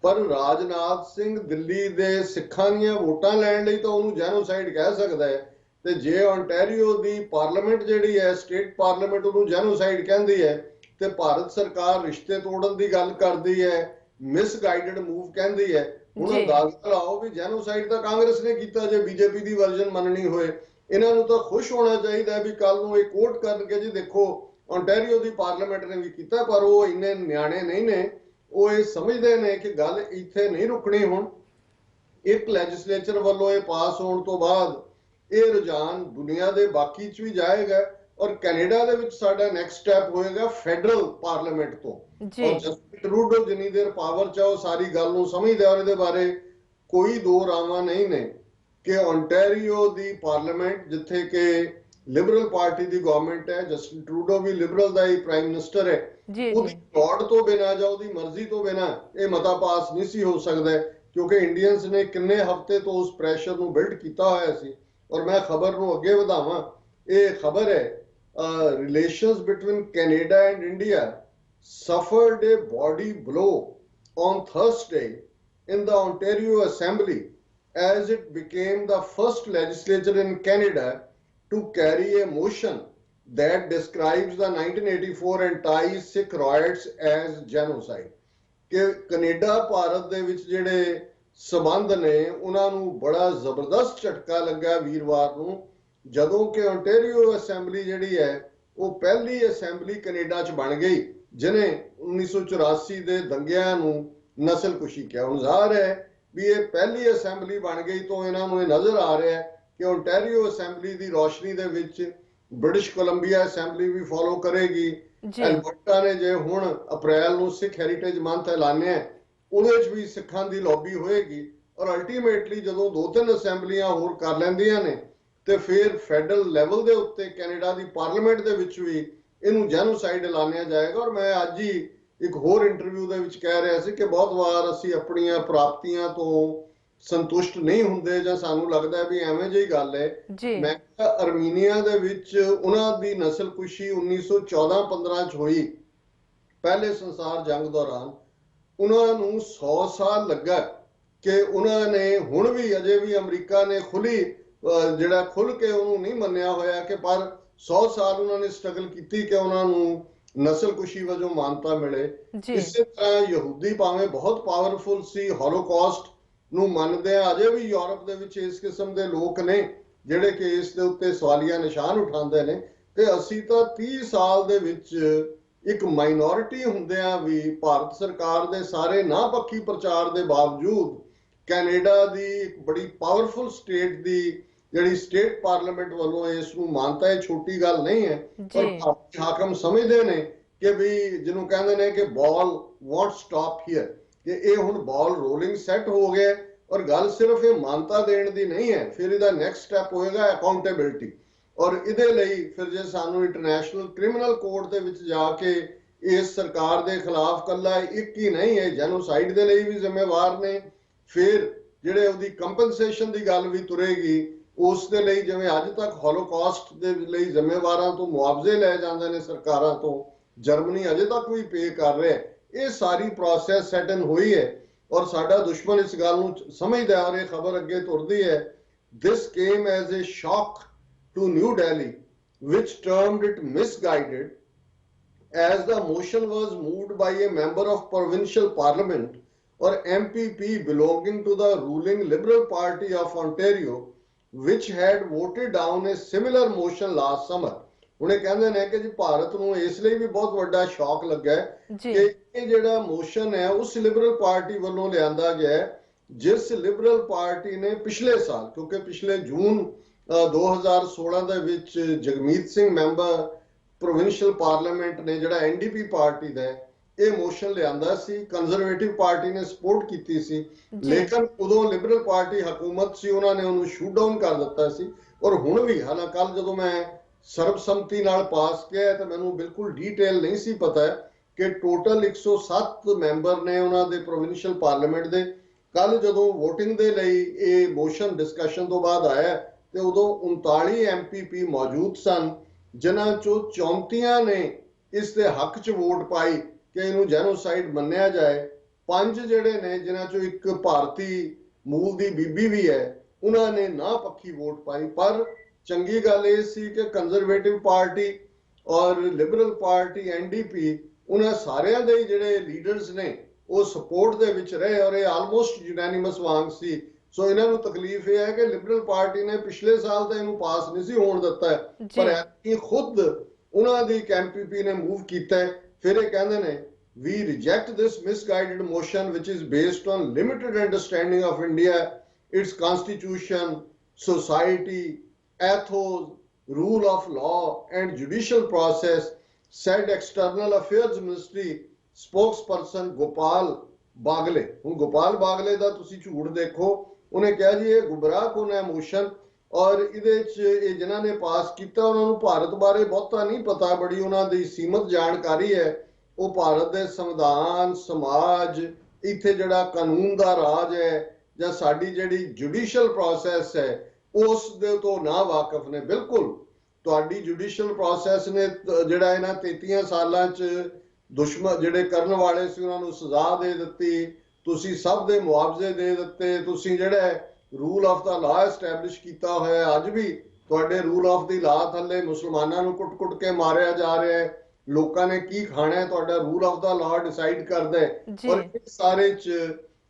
[SPEAKER 2] ਪਰ ਰਾਜਨਾਥ ਸਿੰਘ ਦਿੱਲੀ ਦੇ ਸਿੱਖਾਂ ਦੀਆਂ ਵੋਟਾਂ ਲੈਣ ਲਈ ਤਾਂ ਉਹਨੂੰ ਜੈਨੋਸਾਈਡ ਕਹਿ ਸਕਦਾ ਹੈ, ਤੇ ਜੇ ontario ਦੀ ਪਾਰਲੀਮੈਂਟ ਜਿਹੜੀ ਹੈ, ਸਟੇਟ ਪਾਰਲੀਮੈਂਟ, ਉਹਨੂੰ ਜੈਨੋਸਾਈਡ ਕਹਿੰਦੀ ਹੈ, ਤੇ ਭਾਰਤ ਸਰਕਾਰ ਰਿਸ਼ਤੇ ਤੋੜਨ ਦੀ ਗੱਲ ਕਰਦੀ ਹੈ, ਮਿਸਗਾਈਡਡ ਮੂਵ ਕਹਿੰਦੀ ਹੈ। ਹੁਣ ਅੰਦਾਜ਼ਾ ਲਾਓ ਵੀ ਜੈਨੋਸਾਈਡ ਤਾਂ ਕਾਂਗਰਸ ਨੇ ਕੀਤਾ ਜੇ ਬੀਜੇਪੀ ਦੀ ਵਰਜਨ ਮੰਨਣੀ ਹੋਏ। ਇਹਨਾਂ ਨੂੰ ਤਾਂ ਖੁਸ਼ ਹੋਣਾ ਚਾਹੀਦਾ ਵੀ ਕੱਲ ਨੂੰ ਇਹ ਕੋਟ ਕਰਨਗੇ ਜੀ ਦੇਖੋ ontario ਦੀ ਪਾਰਲੀਮੈਂਟ ਨੇ ਵੀ ਕੀਤਾ। ਪਰ ਉਹ ਇੰਨੇ ਨਿਆਣੇ ਨਹੀਂ ਨੇ, ਉਹ ਇਹ ਸਮਝਦੇ ਨੇ ਕਿ ਗੱਲ ਇੱਥੇ ਨਹੀਂ ਰੁਕਣੀ। ਹੁਣ ਇੱਕ ਲੈਜਿਸਲੇਚਰ ਵੱਲੋਂ ਇਹ ਪਾਸ ਹੋਣ ਤੋਂ ਬਾਅਦ ਇਹ ਰੁਝਾਨ ਦੁਨੀਆ ਦੇ ਬਾਕੀ 'ਚ ਵੀ ਜਾਏਗਾ। ਔਰ ਕੈਨੇਡਾ ਦੇ ਵਿੱਚ ਸਾਡਾ ਨੈਕਸਟ ਸਟੈਪ ਹੋਏਗਾ ਫੈਡਰਲ ਪਾਰਲੀਮੈਂਟ ਤੋਂ। ਔਰ ਜਸਟਿਨ ਟਰੂਡੋ ਜਿੰਨੀ ਦੇਰ ਪਾਵਰ 'ਚ ਆ ਉਹ ਸਾਰੀ ਗੱਲ ਨੂੰ ਸਮਝਦਾ, ਔਰ ਇਹਦੇ ਬਾਰੇ ਕੋਈ ਦੋ ਰਾਵਾਂ ਨਹੀਂ ਨੇ ਕਿ ontario ਦੀ ਪਾਰਲੀਮੈਂਟ, ਜਿੱਥੇ ਕਿ ਲਿਬਰਲ ਪਾਰਟੀ ਦੀ ਗਵਰਨਮੈਂਟ ਹੈ, ਜਸਟਿਨ ਟਰੂਡੋ ਵੀ ਲਿਬਰਲ ਦਾ ਹੀ ਪ੍ਰਾਈਮ ਮਿਨਿਸਟਰ ਹੈ, ਉਹਦੀ ਦੌੜ ਤੋਂ ਬਿਨਾਂ ਜਾਂ ਉਹਦੀ ਮਰਜ਼ੀ ਤੋਂ ਬਿਨਾਂ ਇਹ ਮਤਾ ਪਾਸ ਨਹੀਂ ਸੀ ਹੋ ਸਕਦਾ, ਕਿਉਂਕਿ ਇੰਡੀਅਨਸ ਨੇ ਕਿੰਨੇ ਹਫ਼ਤੇ ਤੋਂ ਉਸ ਪ੍ਰੈਸ਼ਰ ਨੂੰ ਬਿਲਡ ਕੀਤਾ ਹੋਇਆ ਸੀ। ਔਰ ਮੈਂ ਖਬਰ ਨੂੰ ਅੱਗੇ ਵਧਾਵਾਂ, ਇਹ ਖਬਰ ਹੈ relations between Canada and India suffered a body blow on Thursday in the Ontario Assembly as it became the first legislature in Canada to carry a motion that describes the 1984 anti-Sikh riots as genocide। ਕਿ Canada Bharat ਦੇ ਵਿੱਚ ਜਿਹੜੇ ਸਬੰਧ ਨੇ ਉਹਨਾਂ ਨੂੰ ਬੜਾ ਜ਼ਬਰਦਸਤ ਝਟਕਾ ਲੱਗਾ ਵੀਰਵਾਰ ਨੂੰ, ਜਦੋਂ ਕਿ ontario ਅਸੈਂਬਲੀ ਜਿਹੜੀ ਹੈ ਉਹ ਪਹਿਲੀ ਅਸੈਂਬਲੀ ਕੈਨੇਡਾ 'ਚ ਬਣ ਗਈ ਜਿਹਨੇ 1984 ਦੇ ਦੰਗਿਆਂ ਨੂੰ ਨਸਲਕੁਸ਼ੀ ਕਿਹਾ। ਹੁਣ ਜ਼ਾਹਰ ਹੈ ਵੀ ਇਹ ਪਹਿਲੀ ਅਸੈਂਬਲੀ ਬਣ ਗਈ ਤੋਂ ਇਹਨਾਂ ਨੂੰ ਇਹ ਨਜ਼ਰ ਆ ਰਿਹਾ ਕਿ ontario ਅਸੈਂਬਲੀ ਦੀ ਰੋਸ਼ਨੀ ਦੇ ਵਿੱਚ ਬ੍ਰਿਟਿਸ਼ ਕੋਲੰਬੀਆ ਅਸੈਂਬਲੀ ਵੀ ਫੋਲੋ ਕਰੇਗੀ। ਐਲਬਰਟਾ ਨੇ ਜੇ ਹੁਣ ਅਪ੍ਰੈਲ ਨੂੰ ਸਿੱਖ ਹੈਰੀਟੇਜ ਮੰਥ ਐਲਾਨਿਆ, ਉਹਦੇ 'ਚ ਵੀ ਸਿੱਖਾਂ ਦੀ ਲੌਬੀ ਹੋਏਗੀ। ਔਰ ਅਲਟੀਮੇਟਲੀ ਜਦੋਂ 2-3 ਅਸੈਂਬਲੀਆਂ ਹੋਰ ਕਰ ਲੈਂਦੀਆਂ ਨੇ ਤੇ ਫਿਰ ਫੈਡਰਲ ਲੈਵਲ ਦੇ ਉੱਤੇ ਕੈਨੇਡਾ ਦੀ ਪਾਰਲੀਮੈਂਟ ਦੇ ਵਿੱਚ ਵੀ ਇਹਨੂੰ ਜੈਨੋਸਾਈਡ ਐਲਾਨਿਆ ਜਾਏਗਾ। ਔਰ ਮੈਂ ਅੱਜ ਹੀ ਇੱਕ ਹੋਰ ਇੰਟਰਵਿਊ ਦੇ ਵਿੱਚ ਕਹਿ ਰਿਹਾ ਸੀ ਕਿ ਬਹੁਤ ਵਾਰ ਅਸੀਂ ਆਪਣੀਆਂ ਪ੍ਰਾਪਤੀਆਂ ਤੋਂ ਸੰਤੁਸ਼ਟ ਨਹੀਂ ਹੁੰਦੇ ਜਾਂ ਸਾਨੂੰ ਲੱਗਦਾ ਵੀ ਐਵੇਂ ਜਿਹੀ ਗੱਲ ਹੈ।
[SPEAKER 1] ਜੀ
[SPEAKER 2] ਮੈਂ ਕਿਹਾ ਅਰਮੀਨੀਆ ਦੇ ਵਿੱਚ ਉਹਨਾਂ ਦੀ ਨਸਲਕੁਸ਼ੀ 1914-15 ਚ ਹੋਈ, ਪਹਿਲੇ ਸੰਸਾਰ ਜੰਗ ਦੌਰਾਨ। ਉਹਨਾਂ ਨੂੰ 100 ਸਾਲ ਲੱਗਾ ਕਿ ਉਹਨਾਂ ਨੇ ਹੁਣ ਵੀ ਅਜੇ ਵੀ ਅਮਰੀਕਾ ਨੇ ਜਿਹੜਾ ਖੁੱਲ ਕੇ ਉਹਨੂੰ ਨਹੀਂ ਮੰਨਿਆ ਹੋਇਆ ਕਿ ਪਰ 100 ਸਾਲ ਉਹਨਾਂ ਨੇ ਸਟਰਗਲ ਕੀਤੀ ਕਿ ਉਹਨਾਂ ਨੂੰ ਨਸਲਕੁਸ਼ੀ ਵਜੋਂ ਮਾਨਤਾ ਮਿਲੇ। ਇਸੇ ਤਰ੍ਹਾਂ ਯਹੂਦੀ ਭਾਵੇਂ ਬਹੁਤ ਪਾਵਰਫੁਲ ਸੀ, ਹੋਲੋਕਾਸਟ ਨੂੰ ਮੰਨਦੇ ਆ, ਅਜੇ ਵੀ ਯੂਰਪ ਦੇ ਵਿੱਚ ਇਸ ਕਿਸਮ ਦੇ ਲੋਕ ਨੇ ਜਿਹੜੇ ਕਿ ਇਸ ਦੇ ਉੱਤੇ ਸਵਾਲੀਆ ਨਿਸ਼ਾਨ ਉਠਾਉਂਦੇ ਨੇ। ਤੇ ਅਸੀਂ ਤਾਂ 30 ਸਾਲ ਦੇ ਵਿੱਚ ਇੱਕ ਮਾਈਨੋਰਿਟੀ ਹੁੰਦਿਆਂ ਵੀ ਭਾਰਤ ਸਰਕਾਰ ਦੇ ਸਾਰੇ ਨਾਪੱਖੀ ਪ੍ਰਚਾਰ ਦੇ ਬਾਵਜੂਦ ਕੈਨੇਡਾ ਦੀ ਇੱਕ ਬੜੀ ਪਾਵਰਫੁਲ ਸਟੇਟ ਦੀ ਜਿਹੜੀ ਸਟੇਟ ਪਾਰਲੀਮੈਂਟ ਵੱਲੋਂ ਇਸ ਨੂੰ ਮਾਨਤਾ, ਇਹ ਛੋਟੀ ਗੱਲ ਨਹੀਂ ਹੈ। ਪਰ ਭਾਰਤੀ ਹਾਕਮ ਸਮਝਦੇ ਨੇ ਕਿ ਵੀ ਜਿਹਨੂੰ ਕਹਿੰਦੇ ਨੇ ਕਿ ਬਾਲ ਵੋਂਟ ਸਟਾਪ ਹੀਅਰ, ਕਿ ਇਹ ਹੁਣ ਬਾਲ ਰੋਲਿੰਗ ਸੈੱਟ ਹੋ ਗਿਆ। ਔਰ ਗੱਲ ਸਿਰਫ ਇਹ ਮਾਨਤਾ ਦੇਣ ਦੀ ਨਹੀਂ ਹੈ, ਫਿਰ ਇਹਦਾ ਨੈਕਸਟ ਸਟੈਪ ਹੋਏਗਾ ਅਕਾਊਂਟੇਬਿਲਟੀ। ਔਰ ਇਹਦੇ ਲਈ ਫਿਰ ਜੇ ਸਾਨੂੰ ਇੰਟਰਨੈਸ਼ਨਲ ਕ੍ਰਿਮੀਨਲ ਕੋਰਟ ਦੇ ਵਿੱਚ ਜਾ ਕੇ ਇਸ ਸਰਕਾਰ ਦੇ ਖਿਲਾਫ ਕੱਲਾ ਇੱਕ ਹੀ ਨਹੀਂ ਹੈ, ਜੈਨੋਸਾਈਡ ਦੇ ਲਈ ਵੀ ਜ਼ਿੰਮੇਵਾਰ ਨੇ, ਫਿਰ ਜਿਹੜੇ ਉਹਦੀ ਕੰਪਨਸੇਸ਼ਨ ਦੀ ਗੱਲ ਵੀ ਤੁਰੇਗੀ, ਉਸ ਦੇ ਲਈ ਜਿਵੇਂ ਅੱਜ ਤੱਕ ਹੋਲੋਕਾਸਟ ਦੇ ਲਈ ਜ਼ਿੰਮੇਵਾਰਾਂ ਤੋਂ ਮੁਆਵਜ਼ੇ ਲੈ ਜਾਂਦੇ ਨੇ ਸਰਕਾਰਾਂ ਤੋਂ, ਜਰਮਨੀ ਅਜੇ ਤੱਕ ਵੀ ਪੇ ਕਰ ਰਿਹਾ ਹੈ। ਇਹ ਸਾਰੀ ਪ੍ਰੋਸੈਸ ਸੈਟਨ ਹੋਈ ਹੈ ਔਰ ਸਾਡਾ ਦੁਸ਼ਮਣ ਇਸ ਗੱਲ ਨੂੰ ਸਮਝਦਾ ਔਰ ਇਹ ਖਬਰ ਅੱਗੇ ਤੁਰਦੀ ਹੈ। This came as a shock to New Delhi, which termed it misguided, as the motion was moved by a member of provincial parliament or MPP belonging to the ruling Liberal Party of Ontario, which had voted down a similar motion last summer. ਹੁਣ ਇਹ ਕਹਿੰਦੇ ਨੇ ਕਿ ਜੀ ਭਾਰਤ ਨੂੰ ਇਸ ਲਈ ਵੀ ਬਹੁਤ ਵੱਡਾ ਸ਼ੌਕ ਲੱਗਾ ਕਿ ਇਹ ਜਿਹੜਾ ਮੋਸ਼ਨ ਹੈ ਉਸ ਲਿਬਰਲ ਪਾਰਟੀ ਵੱਲੋਂ ਲਿਆਂਦਾ ਗਿਆ, ਜਿਸ ਲਿਬਰਲ ਪਾਰਟੀ ਨੇ ਪਿਛਲੇ ਸਾਲ, ਕਿਉਂਕਿ ਪਿਛਲੇ ਜੂਨ 2016 ਦੇ ਵਿੱਚ Jagmeet Singh member provincial parliament ਨੇ ਜਿਹੜਾ NDP ਪਾਰਟੀ ਦਾ ਇਹ ਮੋਸ਼ਨ ਲਿਆਂਦਾ ਸੀ, ਕੰਜ਼ਰਵੇਟਿਵ ਪਾਰਟੀ ਨੇ ਸਪੋਰਟ ਕੀਤੀ ਸੀ, ਲੇਕਿਨ ਉਦੋਂ ਲਿਬਰਲ ਪਾਰਟੀ ਹਕੂਮਤ ਸੀ, ਉਹਨਾਂ ਨੇ ਉਹਨੂੰ ਸ਼ੂਟ ਡਾਊਨ ਕਰ ਦਿੱਤਾ ਸੀ। ਔਰ ਹੁਣ ਵੀ ਹਾਲਾਂਕਿ ਕੱਲ ਜਦੋਂ ਮੈਂ ਸਰਬਸੰਮਤੀ ਨਾਲ ਪਾਸ ਕਿਹਾ ਤਾਂ ਮੈਨੂੰ ਬਿਲਕੁਲ ਡੀਟੇਲ ਨਹੀਂ ਸੀ ਪਤਾ ਕਿ ਟੋਟਲ 107 ਮੈਂਬਰ ਨੇ ਉਹਨਾਂ ਦੇ ਪ੍ਰੋਵਿੰਸ਼ੀਅਲ ਪਾਰਲੀਮੈਂਟ ਦੇ। ਕੱਲ ਜਦੋਂ VOTING ਦੇ ਲਈ ਇਹ ਮੋਸ਼ਨ ਡਿਸਕਸ਼ਨ ਤੋਂ ਬਾਅਦ ਆਇਆ ਤੇ ਉਦੋਂ 39 MPP ਮੌਜੂਦ ਸਨ, ਜਿਨ੍ਹਾਂ ਚੋਂ 34 ਨੇ ਇਸ ਦੇ ਹੱਕ 'ਚ ਵੋਟ ਪਾਈ ਕਿ ਇਹਨੂੰ ਜੈਨੋਸਾਈਡ ਮੰਨਿਆ ਜਾਏ। 5 ਜਿਹੜੇ ਨੇ ਜਿਨ੍ਹਾਂ ਚੋਂ ਇੱਕ ਭਾਰਤੀ ਮੂਲ ਦੀ ਬੀਬੀ ਵੀ ਹੈ, ਉਹਨਾਂ ਨੇ ਨਾ ਪੱਖੀ ਵੋਟ ਪਾਈ। ਪਰ ਚੰਗੀ ਗੱਲ ਇਹ ਸੀ ਕਿ ਕੰਜ਼ਰਵੇਟਿਵ ਪਾਰਟੀ ਔਰ ਲਿਬਰਲ ਪਾਰਟੀ NDP ਉਹਨਾਂ ਸਾਰਿਆਂ ਦੇ ਜਿਹੜੇ ਲੀਡਰਸ ਨੇ ਉਹ ਸਪੋਰਟ ਦੇ ਵਿੱਚ ਰਹੇ ਔਰ ਇਹ ਆਲਮੋਸਟ ਯੂਨੈਨਿਮਸ ਵਾਂਗ ਸੀ। ਸੋ ਇਹਨਾਂ ਨੂੰ ਤਕਲੀਫ ਇਹ ਹੈ ਕਿ ਲਿਬਰਲ ਪਾਰਟੀ ਨੇ ਪਿਛਲੇ ਸਾਲ ਤਾਂ ਇਹਨੂੰ ਪਾਸ ਨਹੀਂ ਸੀ ਹੋਣ ਦਿੱਤਾ, ਪਰ ਇਹ ਖੁਦ ਉਹਨਾਂ ਦੀ MPP ਨੇ ਮੂਵ ਕੀਤਾ। ਫਿਰ ਇਹ ਕਹਿੰਦੇ ਨੇ we reject this misguided motion which is based on limited understanding of India, its constitution, society, ethos, rule of law and judicial process, said External Affairs Ministry spokesperson Gopal Bagle। ਹੁਣ ਗੋਪਾਲ ਬਾਗਲੇ ਦਾ ਤੁਸੀਂ ਝੂਠ ਦੇਖੋ, ਉਹਨੇ ਕਿਹਾ ਜੀ ਇਹ ਗੁੰਮਰਾਹਕੁਨ ਹੈ ਮੋਸ਼ਨ ਔਰ ਇਹਦੇ 'ਚ ਇਹ ਜਿਨ੍ਹਾਂ ਨੇ ਪਾਸ ਕੀਤਾ ਉਹਨਾਂ ਨੂੰ ਭਾਰਤ ਬਾਰੇ ਬਹੁਤਾ ਨਹੀਂ ਪਤਾ, ਬੜੀ ਉਹਨਾਂ ਦੀ ਸੀਮਤ ਜਾਣਕਾਰੀ ਹੈ। ਉਹ ਭਾਰਤ ਦੇ ਸੰਵਿਧਾਨ, ਸਮਾਜ, ਇੱਥੇ ਜਿਹੜਾ ਕਾਨੂੰਨ ਦਾ ਰਾਜ ਹੈ ਜਾਂ ਸਾਡੀ ਜਿਹੜੀ ਜੁਡੀਸ਼ੀਅਲ ਪ੍ਰੋਸੈਸ ਹੈ ਉਸ ਦੇ ਤੋਂ ਨਾ ਵਾਕਿਫ ਨੇ। ਬਿਲਕੁਲ ਤੁਹਾਡੀ ਜੁਡੀਸ਼ੀਅਲ ਪ੍ਰੋਸੈਸ ਨੇ ਜਿਹੜਾ ਇਹਨਾਂ 33 ਸਾਲਾਂ 'ਚ ਦੁਸ਼ਮਣ ਜਿਹੜੇ ਕਰਨ ਵਾਲੇ ਸੀ ਉਹਨਾਂ ਨੂੰ ਸਜ਼ਾ ਦੇ ਦਿੱਤੀ, ਤੁਸੀਂ ਸਭ ਦੇ ਮੁਆਵਜ਼ੇ ਦੇ ਦਿੱਤੇ, ਤੁਸੀਂ ਜਿਹੜਾ ਰੂਲ ਆਫ ਦਾ ਲਾ ਐਸਟੈਬਲਿਸ਼ ਕੀਤਾ ਹੋਇਆ। ਅੱਜ ਵੀ ਤੁਹਾਡੇ ਰੂਲ ਆਫ ਦੀ ਲਾ ਥੱਲੇ ਮੁਸਲਮਾਨਾਂ ਨੂੰ ਕੁੱਟ-ਕੁੱਟ ਕੇ ਮਾਰਿਆ ਜਾ ਰਿਹਾ ਹੈ, ਲੋਕਾਂ ਨੇ ਕੀ ਖਾਣਾ ਹੈ ਤੁਹਾਡਾ ਰੂਲ ਆਫ ਦਾ ਲਾ ਡਿਸਾਈਡ ਕਰਦਾ ਹੈ। ਔਰ ਇਸ ਸਾਰੇ 'ਚ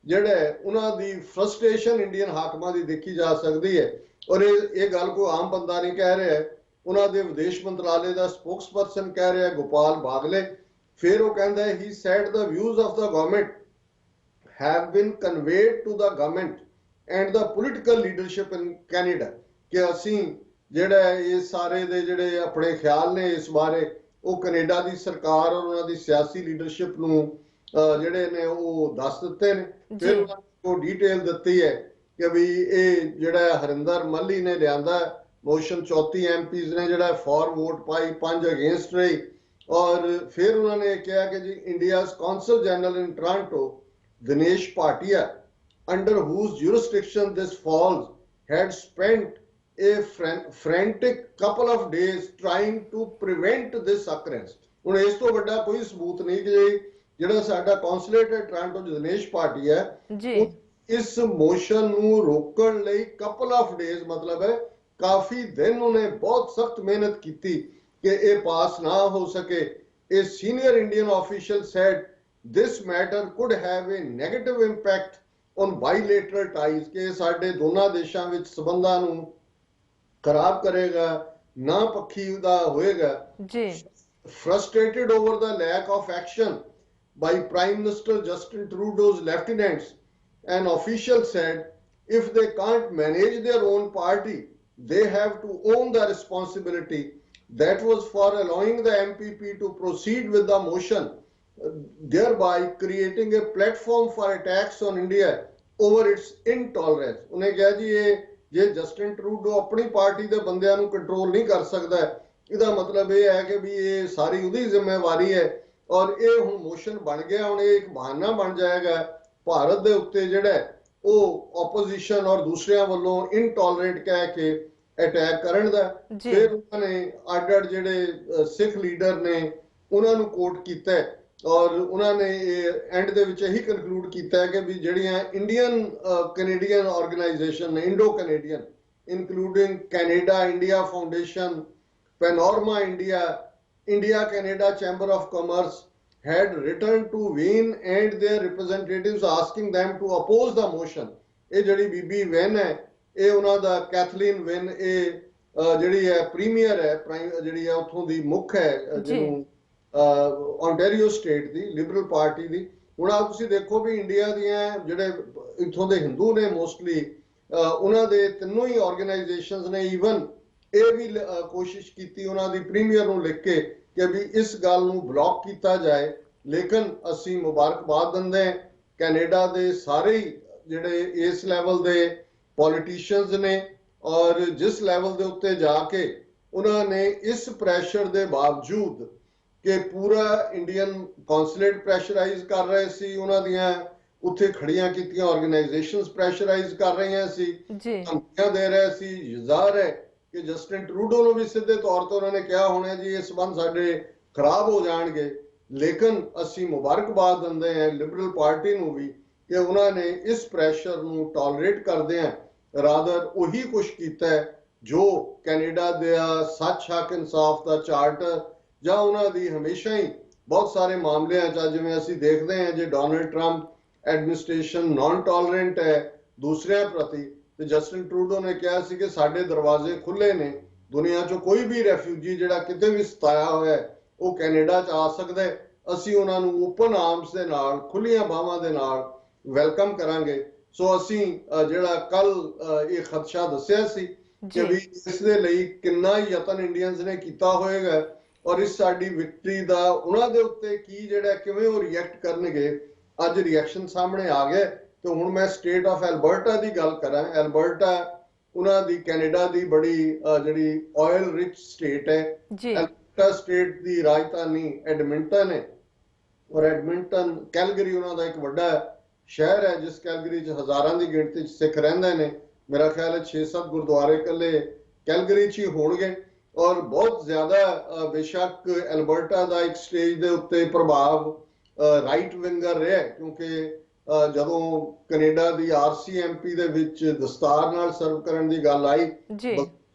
[SPEAKER 2] ਜਿਹੜਾ ਉਹਨਾਂ ਦੀ ਫਰਸਟ੍ਰੇਸ਼ਨ ਇੰਡੀਅਨ ਹਾਕਮਾਂ ਦੀ ਦੇਖੀ ਜਾ ਸਕਦੀ ਹੈ। ਔਰ ਇਹ ਗੱਲ ਕੋਈ ਆਮ ਬੰਦਾ ਨਹੀਂ ਕਹਿ ਰਿਹਾ, ਉਹਨਾਂ ਦੇ ਵਿਦੇਸ਼ ਮੰਤਰਾਲੇ ਦਾ ਸਪੋਕਸਪਰਸਨ ਕਹਿ ਰਿਹਾ ਗੋਪਾਲ ਬਾਗਲੇ। ਫਿਰ ਉਹ ਕਹਿੰਦਾ he said the views of the government have been conveyed to the government and the political leadership in Canada, ਕਿ ਅਸੀਂ ਜਿਹੜਾ ਇਹ ਸਾਰੇ ਦੇ ਜਿਹੜੇ ਆਪਣੇ ਖਿਆਲ ਨੇ ਇਸ ਬਾਰੇ ਉਹ ਕੈਨੇਡਾ ਦੀ ਸਰਕਾਰ ਔਰ ਉਹਨਾਂ ਦੀ ਸਿਆਸੀ ਲੀਡਰਸ਼ਿਪ ਨੂੰ ਜਿਹੜੇ ਨੇ ਉਹ ਦੱਸ ਦਿੱਤੇ ਨੇ। ਫਿਰ ਉਹਨਾਂ ਨੂੰ ਡੀਟੇਲ ਦਿੱਤੀ ਹੈ ਕਿ ਵੀ ਇਹ ਜਿਹੜਾ ਹਰਿੰਦਰ ਮੱਲੀ ਨੇ ਲਿਆਂਦਾ ਮੋਸ਼ਨ, 34 MPs ਨੇ ਜਿਹੜਾ ਫॉर ਵੋਟ ਪਾਈ, 5 ਅਗੇਂਸਟ ਰਹੀ ਔਰ ਫਿਰ ਉਹਨਾਂ ਨੇ ਕਿਹਾ ਕਿ ਜੀ India's consul general in Toronto Dinesh Bhatia under whose jurisdiction this falls had spent a frantic couple of days trying to prevent this occurrence. ਹੁਣ ਇਸ ਤੋਂ ਵੱਡਾ ਕੋਈ ਸਬੂਤ ਨਹੀਂ ਕਿ ਜਿਹੜਾ ਸਾਡਾ ਕੌਂਸੂਲੇਟ ਹੈ ਟੋਰਾਂਟੋ ਚ ਦਿਨੇਸ਼ ਭਾਟੀਆ
[SPEAKER 1] ਜੀ
[SPEAKER 2] ਇਸ ਮੋਸ਼ਨ ਨੂੰ ਰੋਕਣ ਲਈ ਕਪਲ ਆਫ ਡੇਜ਼ ਮਤਲਬ ਹੈ ਕਾਫੀ ਦਿਨ ਉਹਨੇ ਬਹੁਤ ਸਖਤ ਮਿਹਨਤ ਕੀਤੀ ਕਿ ਇਹ ਪਾਸ ਨਾ ਹੋ ਸਕੇ। A senior Indian official said this matter could have a negative impact on bilateral ties ਕਿ ਸਾਡੇ ਦੋਨਾਂ ਦੇਸ਼ਾਂ ਵਿੱਚ ਸਬੰਧਾਂ ਨੂੰ ਖਰਾਬ ਕਰੇਗਾ, ਨਾ ਪੱਖੀ ਦਾ ਹੋਏਗਾ।
[SPEAKER 1] ਜੀ
[SPEAKER 2] Frustrated over the lack of action by Prime Minister Justin Trudeau's lieutenants, an official said if they can't manage their own party, they have to own the responsibility. That was for allowing the MPP to proceed with the motion, thereby creating a platform for attacks on India over its intolerance. ਉਹਨੇ ਕਿਹਾ ਜੀ ਇਹ ਜੇ Justin Trudeau ਆਪਣੀ party ਦੇ ਬੰਦਿਆਂ ਨੂੰ control ਨਹੀਂ ਕਰ ਸਕਦਾ, ਇਹਦਾ ਮਤਲਬ ਇਹ ਹੈ ਕਿ ਵੀ ਇਹ ਸਾਰੀ ਉਹਦੀ ਜ਼ਿੰਮੇਵਾਰੀ ਹੈ ਔਰ ਇਹ ਹੁਣ ਮੋਸ਼ਨ ਬਣ ਗਿਆ, ਹੁਣ ਇਹ ਇੱਕ ਬਹਾਨਾ ਬਣ ਜਾਏਗਾ ਭਾਰਤ ਦੇ ਉੱਤੇ ਜਿਹੜਾ ਉਹ ਆਪੋਜੀਸ਼ਨ ਔਰ ਦੂਸਰਿਆਂ ਵੱਲੋਂ ਇਨਟੋਲਰੈਂਟ ਕਹਿ ਕੇ ਅਟੈਕ ਕਰਨ ਦਾ। ਫਿਰ ਉਹਨਾਂ ਨੇ ਅੱਡ ਜਿਹੜੇ ਸਿੱਖ ਲੀਡਰ ਨੇ ਉਹਨਾਂ ਨੂੰ ਕੋਟ ਕੀਤਾ ਔਰ ਉਹਨਾਂ ਨੇ ਐਂਡ ਦੇ ਵਿੱਚ ਇਹੀ ਕਨਕਲੂਡ ਕੀਤਾ ਕਿ ਵੀ ਜਿਹੜੀਆਂ ਇੰਡੀਅਨ ਕੈਨੇਡੀਅਨ ਆਰਗੇਨਾਈਜੇਸ਼ਨ ਨੇ Indo Canadian including Canada India foundation, panorama India, India Canada chamber of commerce had written to Wayne and their representatives asking them to oppose the motion. ਇਹ ਜਿਹੜੀ ਬੀਬੀ van ਹੈ ਇਹ ਉਹਨਾਂ ਦਾ Kathleen van ਇਹ ਜਿਹੜੀ ਹੈ premier ਹੈ ਜਿਹੜੀ ਹੈ ਉੱਥੋਂ ਦੀ ਮੁੱਖ ਹੈ ਜਿਹਨੂੰ ontario ਸਟੇਟ ਦੀ ਲਿਬਰਲ ਪਾਰਟੀ ਦੀ। ਹੁਣ ਆ ਤੁਸੀਂ ਦੇਖੋ ਵੀ ਇੰਡੀਆ ਦੀਆਂ ਜਿਹੜੇ ਇੱਥੋਂ ਦੇ ਹਿੰਦੂ ਨੇ ਮੋਸਟਲੀ ਉਹਨਾਂ ਦੇ ਤਿੰਨੋਂ ਹੀ ਆਰਗੇਨਾਈਜੇਸ਼ਨਸ ਨੇ ਈਵਨ ਇਹ ਵੀ ਕੋਸ਼ਿਸ਼ ਕੀਤੀ ਉਹਨਾਂ ਦੀ ਪ੍ਰੀਮੀਅਰ ਨੂੰ ਲਿਖ ਕੇ ਕਿ ਵੀ ਇਸ ਗੱਲ ਨੂੰ ਬਲੌਕ ਕੀਤਾ ਜਾਏ। ਲੇਕਿਨ ਅਸੀਂ ਮੁਬਾਰਕਬਾਦ ਦਿੰਦੇ ਹਾਂ ਕੈਨੇਡਾ ਦੇ ਸਾਰੇ ਜਿਹੜੇ ਇਸ ਲੈਵਲ ਦੇ ਪੋਲੀਟੀਸ਼ੀਅਨਸ ਨੇ ਔਰ ਜਿਸ ਲੈਵਲ ਦੇ ਉੱਤੇ ਜਾ ਕੇ ਉਹਨਾਂ ਨੇ ਇਸ ਪ੍ਰੈਸ਼ਰ ਦੇ ਬਾਵਜੂਦ ਕਿ ਪੂਰਾ ਇੰਡੀਅਨ ਕੌਂਸੂਲੇਟ ਪ੍ਰੈਸ਼ਰਾਈਜ਼ ਕਰ ਰਹੇ ਸੀ, ਉਹਨਾਂ ਦੀਆਂ ਉੱਥੇ ਖੜੀਆਂ ਕੀਤੀਆਂ ਆਰਗੇਨਾਈਜੇਸ਼ਨਸ ਪ੍ਰੈਸ਼ਰਾਈਜ਼ ਕਰ ਰਹੀਆਂ ਸੀ, ਧਮਕੀਆਂ ਦੇ ਰਹੇ ਸੀ। ਜ਼ਾਹਰ ਹੈ ਕਿ ਜਸਟਿਨ ਟਰੂਡੋ ਨੂੰ ਵੀ ਸਿੱਧੇ ਤੌਰ ਤੇ ਉਹਨਾਂ ਨੇ ਕਿਹਾ ਹੋਣਾ ਜੀ ਇਹ ਸਬੰਧ ਸਾਡੇ ਖਰਾਬ ਹੋ ਜਾਣਗੇ, ਲੇਕਿਨ ਅਸੀਂ ਮੁਬਾਰਕਬਾਦ ਦਿੰਦੇ ਹਾਂ ਲਿਬਰਲ ਪਾਰਟੀ ਨੂੰ ਵੀ ਕਿ ਉਹਨਾਂ ਨੇ ਇਸ ਪ੍ਰੈਸ਼ਰ ਨੂੰ ਟੋਲਰੇਟ ਕਰਦੇ ਆ ਰਾਦਰ ਉਹੀ ਕੁਛ ਕੀਤਾ ਜੋ ਕੈਨੇਡਾ ਦਾ ਸੱਚ ਹੱਕ ਇਨਸਾਫ ਦਾ ਚਾਰਟਰ ਜਾਂ ਉਹਨਾਂ ਦੀ ਹਮੇਸ਼ਾ ਹੀ ਬਹੁਤ ਸਾਰੇ ਮਾਮਲਿਆਂ 'ਚ ਜਿਵੇਂ ਅਸੀਂ ਦੇਖਦੇ ਹਾਂ ਜੇ Donald Trump administration naan tolerant ਹੈ ਦੂਸਰਿਆਂ ਪ੍ਰਤੀ, ਤੇ ਜਸਟਿਨ ਟਰੂਡੋ ਨੇ ਕਿਹਾ ਸੀ ਕਿ ਸਾਡੇ ਦਰਵਾਜ਼ੇ ਖੁੱਲੇ ਨੇ, ਦੁਨੀਆ 'ਚੋਂ ਕੋਈ ਵੀ ਰੈਫਿਊਜੀ ਜਿਹੜਾ ਕਿਤੇ ਵੀ ਸਤਾਇਆ ਹੋਇਆ ਉਹ ਕੈਨੇਡਾ 'ਚ ਆ ਸਕਦਾ ਹੈ, ਅਸੀਂ ਉਹਨਾਂ ਨੂੰ ਓਪਨ ਆਰਮਸ ਦੇ ਨਾਲ ਖੁੱਲੀਆਂ ਬਾਹਾਂ ਦੇ ਨਾਲ ਵੈਲਕਮ ਕਰਾਂਗੇ। ਸੋ ਅਸੀਂ ਜਿਹੜਾ ਕੱਲ ਇਹ ਖਦਸ਼ਾ ਦੱਸਿਆ ਸੀ ਕਿ ਵੀ ਇਸ ਦੇ ਲਈ ਕਿੰਨਾ ਯਤਨ ਇੰਡੀਅਨਸ ਨੇ ਕੀਤਾ ਹੋਏਗਾ ਔਰ ਇਸ ਸਾਡੀ ਵਿਕਟਰੀ ਦਾ ਉਹਨਾਂ ਦੇ ਉੱਤੇ ਕੀ ਜਿਹੜਾ ਕਿਵੇਂ ਉਹ ਰਿਐਕਟ ਕਰਨਗੇ। ਅੱਜ ਰਿਐਕਸ਼ਨ ਸਾਹਮਣੇ ਆ ਗਿਆ ਤੇ ਹੁਣ ਮੈਂ ਸਟੇਟ ਆਫ ਐਲਬਰਟਾ ਦੀ ਗੱਲ ਕਰਾਂ। ਐਲਬਰਟਾ ਉਹਨਾਂ ਦੀ ਕੈਨੇਡਾ ਦੀ ਬੜੀ ਜਿਹੜੀ ਆਇਲ ਰਿਚ ਸਟੇਟ ਹੈ। ਐਲਬਰਟਾ ਸਟੇਟ ਦੀ ਰਾਜਧਾਨੀ ਐਡਮਿੰਟਨ ਹੈ ਔਰ ਐਡਮਿੰਟਨ ਕੈਲਗਰੀ ਉਹਨਾਂ ਦਾ ਇੱਕ ਵੱਡਾ ਸ਼ਹਿਰ ਹੈ ਜਿਸ ਕੈਲਗਰੀ 'ਚ ਹਜ਼ਾਰਾਂ ਦੀ ਗਿਣਤੀ 'ਚ ਸਿੱਖ ਰਹਿੰਦੇ ਨੇ। ਮੇਰਾ ਖਿਆਲ ਹੈ 6-7 ਗੁਰਦੁਆਰੇ ਇਕੱਲੇ ਕੈਲਗਰੀ 'ਚ ਹੀ ਹੋਣਗੇ ਔਰ ਬਹੁਤ ਜ਼ਿਆਦਾ ਬੇਸ਼ੱਕ ਐਲਬਰਟਾ ਦਾ ਇੱਕ ਸਟੇਜ ਦੇ ਉੱਤੇ ਪ੍ਰਭਾਵ ਰਾਈਟ ਵਿੰਗਰ ਰਿਹਾ ਕਿਉਂਕਿ ਜਦੋਂ ਕੈਨੇਡਾ ਦੀ RCMP ਦੇ ਵਿੱਚ ਦਸਤਾਰ ਨਾਲ ਸਰਵ ਕਰਨ ਦੀ ਗੱਲ ਆਈ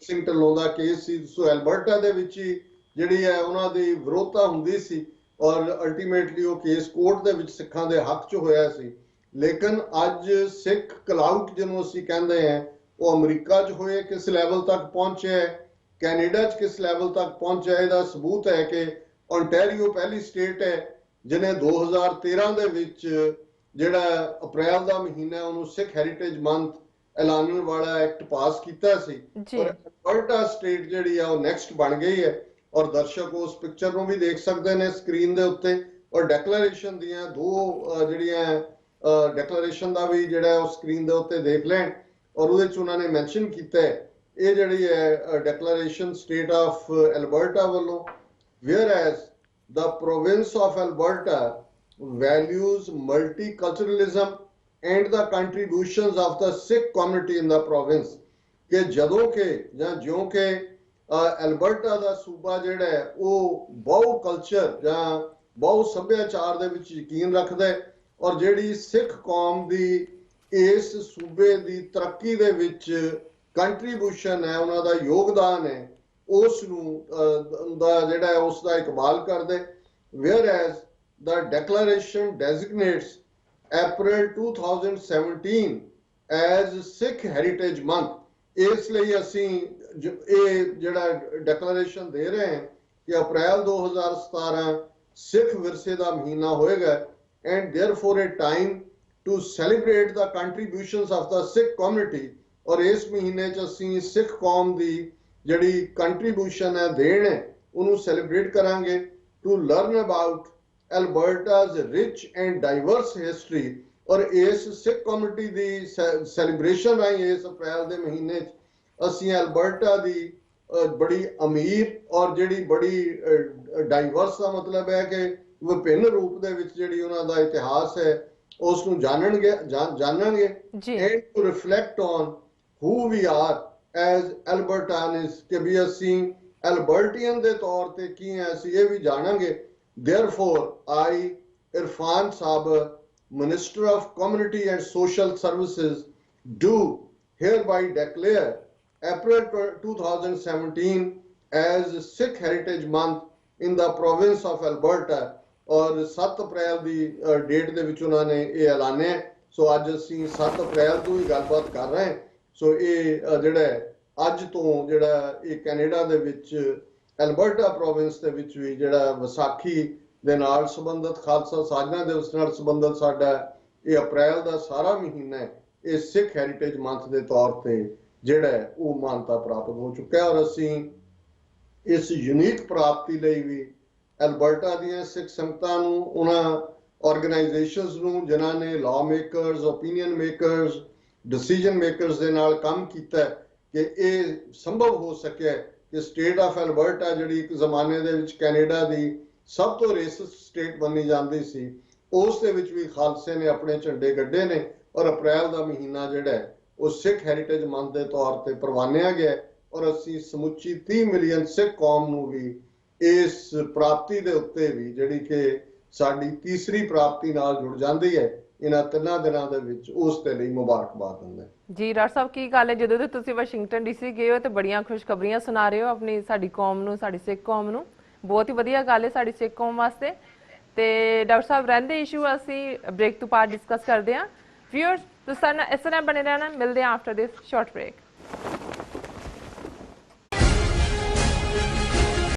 [SPEAKER 2] ਸਿੰਘ ਢਿੱਲੋਂ ਦਾ ਕੇਸ ਸੀ, ਸੋ ਐਲਬਰਟਾ ਦੇ ਵਿੱਚ ਹੀ ਜਿਹੜੀ ਹੈ ਉਹਨਾਂ ਦੀ ਵਿਰੋਧਤਾ ਹੁੰਦੀ ਸੀ ਔਰ ਅਲਟੀਮੇਟਲੀ ਉਹ ਕੇਸ ਕੋਰਟ ਦੇ ਵਿੱਚ ਸਿੱਖਾਂ ਦੇ ਹੱਕ 'ਚ ਹੋਇਆ ਸੀ। ਲੇਕਿਨ ਅੱਜ ਸਿੱਖ ਕਲਾਊਟ ਜਿਹਨੂੰ ਅਸੀਂ ਕਹਿੰਦੇ ਹਾਂ ਉਹ ਅਮਰੀਕਾ 'ਚ ਹੋਏ ਕਿਸ ਲੈਵਲ ਤੱਕ ਪਹੁੰਚਿਆ, ਕੈਨੇਡਾ 'ਚ ਕਿਸ ਲੈਵਲ ਤੱਕ ਪਹੁੰਚਿਆ, ਇਹਦਾ ਸਬੂਤ ਹੈ ਕਿ ਓਨਟਾਰੀਓ ਪਹਿਲੀ ਸਟੇਟ ਹੈ ਜਿਹਨੇ 2013 ਦੇ ਵਿੱਚ ਜਿਹੜਾ ਅਪ੍ਰੈਲ ਦਾ ਮਹੀਨਾ ਉਹਨੂੰ ਸਿੱਖ ਹੈਰੀਟੇਜ ਮੰਥ ਐਲਾਨਣ ਵਾਲਾ ਐਕਟ ਪਾਸ ਕੀਤਾ ਸੀ ਔਰ ਐਲਬਰਟਾ ਸਟੇਟ ਜਿਹੜੀ ਆ ਉਹ ਨੈਕਸਟ ਬਣ ਗਈ ਹੈ ਔਰ ਦਰਸ਼ਕ ਉਸ ਪਿਕਚਰ ਨੂੰ ਵੀ ਦੇਖ ਸਕਦੇ ਨੇ ਸਕਰੀਨ ਦੇ ਉੱਤੇ ਔਰ ਡੈਕਲੇਰੇਸ਼ਨ ਦੀਆਂ ਦੋ ਜਿਹੜੀਆਂ ਡੈਕਲੇਰੇਸ਼ਨ ਦਾ ਵੀ ਜਿਹੜਾ ਉਹ ਸਕਰੀਨ ਦੇ ਉੱਤੇ ਦੇਖ ਲੈਣ ਔਰ ਉਹਦੇ 'ਚ ਉਹਨਾਂ ਨੇ ਮੈਂਸ਼ਨ ਕੀਤਾ ਇਹ ਜਿਹੜੀ ਹੈ ਡੈਕਲੇਰੇਸ਼ਨ ਸਟੇਟ ਆਫ ਐਲਬਰਟਾ ਵੱਲੋਂ, whereas the province of Alberta values multiculturalism and the contributions of the Sikh community in the province। ਕਿ ਜਦੋਂ ਕਿ ਜਾਂ ਜਿਉਂ ਕਿ ਐਲਬਰਟਾ ਦਾ ਸੂਬਾ ਜਿਹੜਾ ਹੈ ਉਹ ਬਹੁ ਕਲਚਰ ਜਾਂ ਬਹੁ ਸੱਭਿਆਚਾਰ ਦੇ ਵਿੱਚ ਯਕੀਨ ਰੱਖਦਾ ਹੈ, ਔਰ ਜਿਹੜੀ ਸਿੱਖ ਕੌਮ ਦੀ ਇਸ ਸੂਬੇ ਦੀ ਤਰੱਕੀ ਦੇ ਵਿੱਚ ਕੰਟਰੀਬਿਊਸ਼ਨ ਹੈ, ਉਹਨਾਂ ਦਾ ਯੋਗਦਾਨ ਹੈ, ਉਸ ਨੂੰ ਦਾ ਜਿਹੜਾ ਹੈ ਉਸ ਦਾ ਇਕਬਾਲ ਕਰਦੇ। whereas the declaration designates April 2017 as Sikh Heritage Month। ਇਸ ਲਈ ਅਸੀਂ ਇਹ ਜਿਹੜਾ ਡੈਕਲੇਰੇਸ਼ਨ ਦੇ ਰਹੇ ਹਾਂ ਕਿ ਅਪ੍ਰੈਲ 2017 ਸਿੱਖ ਵਿਰਸੇ ਦਾ ਮਹੀਨਾ ਹੋਏਗਾ, and therefore a time to celebrate the contributions of the Sikh community। ਔਰ ਇਸ ਮਹੀਨੇ 'ਚ ਅਸੀਂ ਸਿੱਖ ਕੌਮ ਦੀ ਜਿਹੜੀ ਕੰਟਰੀਬਿਊਸ਼ਨ ਹੈ, ਦੇਣ ਹੈ, ਉਹਨੂੰ ਸੈਲੀਬ੍ਰੇਟ ਕਰਾਂਗੇ। to learn about Alberta's rich and diverse history। ਔਰ ਇਸ ਸਿੱਖ ਕਮਿਊਨਿਟੀ ਦੀ ਸੈਲੀਬ੍ਰੇਸ਼ਨ ਰਾਹੀਂ ਇਸ ਅਪ੍ਰੈਲ ਦੇ ਮਹੀਨੇ 'ਚ ਅਸੀਂ ਐਲਬਰਟਾ ਦੀ ਬੜੀ ਅਮੀਰ ਔਰ ਜਿਹੜੀ ਬੜੀ ਡਾਈਵਰਸ ਦਾ ਮਤਲਬ ਹੈ ਕਿ ਵਿਭਿੰਨ ਰੂਪ ਦੇ ਵਿੱਚ ਜਿਹੜੀ ਉਹਨਾਂ ਦਾ ਇਤਿਹਾਸ ਹੈ ਉਸ ਨੂੰ ਜਾਣਨਗੇ and to reflect on who we are as Albertans, ਕਿ ਵੀ ਅਸੀਂ ਐਲਬਰਟੀਅਨ ਦੇ ਤੌਰ ਤੇ ਕੀ ਹੈ, ਅਸੀਂ ਇਹ ਵੀ ਜਾਣਾਂਗੇ। therefore I, Irfan Saber, Minister of Community and Social Services, do hereby declare April 2017 as Sikh Heritage Month in the province of Alberta। ਔਰ 7 ਅਪ੍ਰੈਲ ਦੀ date ਦੇ ਵਿੱਚ ਉਹਨਾਂ ਨੇ ਇਹ ਐਲਾਨਿਆ। ਸੋ ਅੱਜ ਅਸੀਂ 7 ਅਪ੍ਰੈਲ ਤੋਂ ਹੀ ਗੱਲਬਾਤ ਕਰ ਰਹੇ ਹਾਂ। ਸੋ ਇਹ ਜਿਹੜਾ ਅੱਜ ਤੋਂ ਜਿਹੜਾ ਇਹ ਕੈਨੇਡਾ ਦੇ ਵਿੱਚ ਐਲਬਰਟਾ ਪ੍ਰੋਵਿੰਸ ਦੇ ਵਿੱਚ ਵੀ ਜਿਹੜਾ ਵਿਸਾਖੀ ਦੇ ਨਾਲ ਸੰਬੰਧਿਤ, ਖਾਲਸਾ ਸਾਜਨਾ ਦਿਵਸ ਨਾਲ ਸੰਬੰਧਿਤ ਸਾਡਾ ਇਹ ਅਪ੍ਰੈਲ ਦਾ ਸਾਰਾ ਮਹੀਨਾ ਹੈ, ਇਹ ਸਿੱਖ ਹੈਰੀਟੇਜ ਮੰਥ ਦੇ ਤੌਰ ਤੇ ਜਿਹੜਾ ਉਹ ਮਾਨਤਾ ਪ੍ਰਾਪਤ ਹੋ ਚੁੱਕਾ ਹੈ। ਔਰ ਅਸੀਂ ਇਸ ਯੂਨੀਕ ਪ੍ਰਾਪਤੀ ਲਈ ਵੀ ਐਲਬਰਟਾ ਦੀਆਂ ਸਿੱਖ ਸੰਗਤਾਂ ਨੂੰ, ਉਹਨਾਂ ਆਰਗੇਨਾਈਜੇਸ਼ਨਸ ਨੂੰ ਜਿਨ੍ਹਾਂ ਨੇ law makers, opinion makers, decision makers ਦੇ ਨਾਲ ਕੰਮ ਕੀਤਾ ਕਿ ਇਹ ਸੰਭਵ ਹੋ ਸਕਿਆ ਕਿ ਸਟੇਟ ਆਫ ਐਲਬਰਟਾ ਜਿਹੜੀ ਇੱਕ ਜ਼ਮਾਨੇ ਦੇ ਵਿੱਚ ਕੈਨੇਡਾ ਦੀ ਸਭ ਤੋਂ ਰੇਸਿਸਟ ਸਟੇਟ ਮੰਨੀ ਜਾਂਦੀ ਸੀ, ਉਸ ਦੇ ਵਿੱਚ ਵੀ ਖਾਲਸੇ ਨੇ ਆਪਣੇ ਝੰਡੇ ਗੱਡੇ ਨੇ। ਔਰ ਅਪ੍ਰੈਲ ਦਾ ਮਹੀਨਾ ਜਿਹੜਾ ਉਹ ਸਿੱਖ ਹੈਰੀਟੇਜ ਮੰਥ ਦੇ ਤੌਰ ਤੇ ਪ੍ਰਵਾਨਿਆ ਗਿਆ। ਔਰ ਅਸੀਂ ਸਮੁੱਚੀ 30 ਮਿਲੀਅਨ ਸਿੱਖ ਕੌਮ ਨੂੰ ਵੀ ਇਸ ਪ੍ਰਾਪਤੀ ਦੇ ਉੱਤੇ ਵੀ, ਜਿਹੜੀ ਕਿ ਸਾਡੀ ਤੀਸਰੀ ਪ੍ਰਾਪਤੀ ਨਾਲ ਜੁੜ ਜਾਂਦੀ ਹੈ, ਇਹਨਾਂ 3 ਦਿਨਾਂ ਦੇ ਵਿੱਚ, ਉਸ ਦੇ ਲਈ ਮੁਬਾਰਕਬਾਦ ਦਿੰਦਾ
[SPEAKER 1] ਜੀ। ਡਾਕਟਰ ਸਾਹਿਬ ਕੀ ਗੱਲ ਹੈ, ਜਦੋਂ ਦੇ ਤੁਸੀਂ ਵਾਸ਼ਿੰਗਟਨ ਡੀਸੀ ਗਏ ਹੋ ਤੇ ਬੜੀਆਂ ਖੁਸ਼ਖਬਰੀਆਂ ਸੁਣਾ ਰਹੇ ਹੋ ਆਪਣੀ ਸਾਡੀ ਕੌਮ ਨੂੰ, ਸਾਡੀ ਸਿੱਖ ਕੌਮ ਨੂੰ। ਬਹੁਤ ਹੀ ਵਧੀਆ ਗੱਲ ਹੈ ਸਾਡੀ ਸਿੱਖ ਕੌਮ ਵਾਸਤੇ। ਤੇ ਡਾਕਟਰ ਸਾਹਿਬ ਰਹਿੰਦੇ ਇਸ਼ੂ ਅਸੀਂ ਬ੍ਰੇਕ ਤੋਂ ਬਾਅਦ ਡਿਸਕਸ ਕਰਦੇ ਹਾਂ। ਵਿਊਅਰਸ ਤੁਸੀਂ ਇਸ ਤਰ੍ਹਾਂ ਬਣੇ ਰਹਿਣਾ, ਮਿਲਦੇ ਹਾਂ ਆਫਟਰ ਦਿਸ ਸ਼ਾਰਟ ਬ੍ਰੇਕ।